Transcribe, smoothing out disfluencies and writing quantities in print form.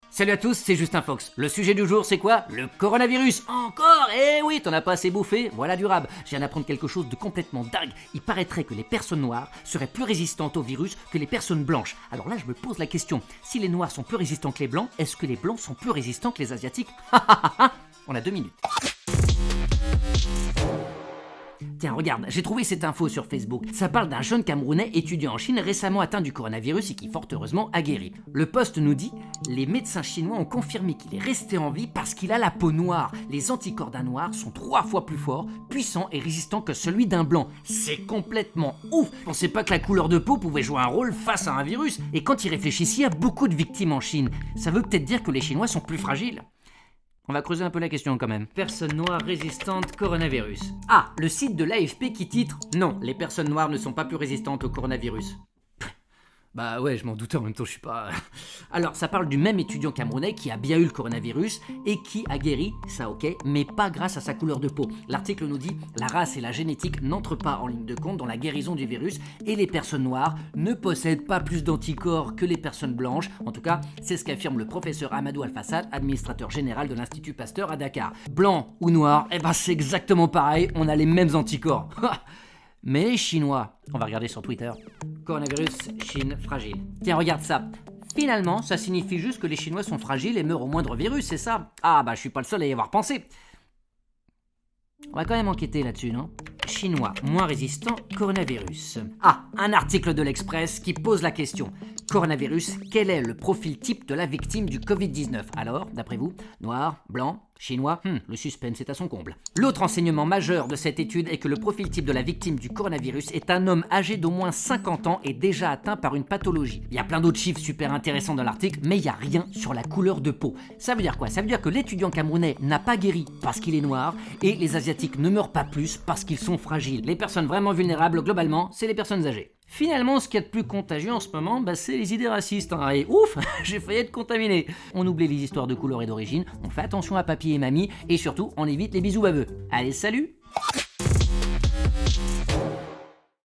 Salut à tous, c'est Justin Fox. Le sujet du jour, c'est quoi? Le coronavirus. Encore? Eh oui, t'en as pas assez bouffé? Voilà du rab. Je viens d'apprendre quelque chose de complètement dingue. Il paraîtrait que les personnes noires seraient plus résistantes au virus que les personnes blanches. Alors là, je me pose la question. Si les noirs sont plus résistants que les blancs, est-ce que les blancs sont plus résistants que les asiatiques? On a 2 minutes. Tiens, regarde, j'ai trouvé cette info sur Facebook. Ça parle d'un jeune Camerounais étudiant en Chine récemment atteint du coronavirus et qui fort heureusement a guéri. Le post nous dit « Les médecins chinois ont confirmé qu'il est resté en vie parce qu'il a la peau noire. Les anticorps d'un noir sont 3 fois plus forts, puissants et résistants que celui d'un blanc. C'est complètement ouf. Je pensais pas que la couleur de peau pouvait jouer un rôle face à un virus. Et quand il réfléchit, il y a beaucoup de victimes en Chine. Ça veut peut-être dire que les Chinois sont plus fragiles. » On va creuser un peu la question quand même. Personnes noires résistantes coronavirus. Ah, le site de l'AFP qui titre « Non, les personnes noires ne sont pas plus résistantes au coronavirus ». Bah ouais, je m'en doutais, en même temps je suis pas... Alors, ça parle du même étudiant camerounais qui a bien eu le coronavirus et qui a guéri, ça ok, mais pas grâce à sa couleur de peau. L'article nous dit « La race et la génétique n'entrent pas en ligne de compte dans la guérison du virus et les personnes noires ne possèdent pas plus d'anticorps que les personnes blanches. » En tout cas, c'est ce qu'affirme le professeur Amadou Alfassad, administrateur général de l'Institut Pasteur à Dakar. Blanc ou noir, eh ben c'est exactement pareil, on a les mêmes anticorps. Mais les Chinois, on va regarder sur Twitter, coronavirus, Chine, fragile. Tiens, regarde ça. Finalement, ça signifie juste que les Chinois sont fragiles et meurent au moindre virus, c'est ça? Ah bah je suis pas le seul à y avoir pensé. On va quand même enquêter là-dessus, non? Chinois, moins résistants, coronavirus. Ah, un article de l'Express qui pose la question. Coronavirus, quel est le profil type de la victime du Covid-19? Alors, d'après vous, noir, blanc, chinois, le suspense est à son comble. L'autre enseignement majeur de cette étude est que le profil type de la victime du coronavirus est un homme âgé d'au moins 50 ans et déjà atteint par une pathologie. Il y a plein d'autres chiffres super intéressants dans l'article, mais il n'y a rien sur la couleur de peau. Ça veut dire quoi? Ça veut dire que l'étudiant camerounais n'a pas guéri parce qu'il est noir et les asiatiques ne meurent pas plus parce qu'ils sont fragiles. Les personnes vraiment vulnérables, globalement, c'est les personnes âgées. Finalement, ce qu'il y a de plus contagieux en ce moment, c'est les idées racistes. Et ouf, j'ai failli être contaminé. On oublie les histoires de couleur et d'origine, on fait attention à papy et mamie, et surtout, on évite les bisous baveux. Allez, salut!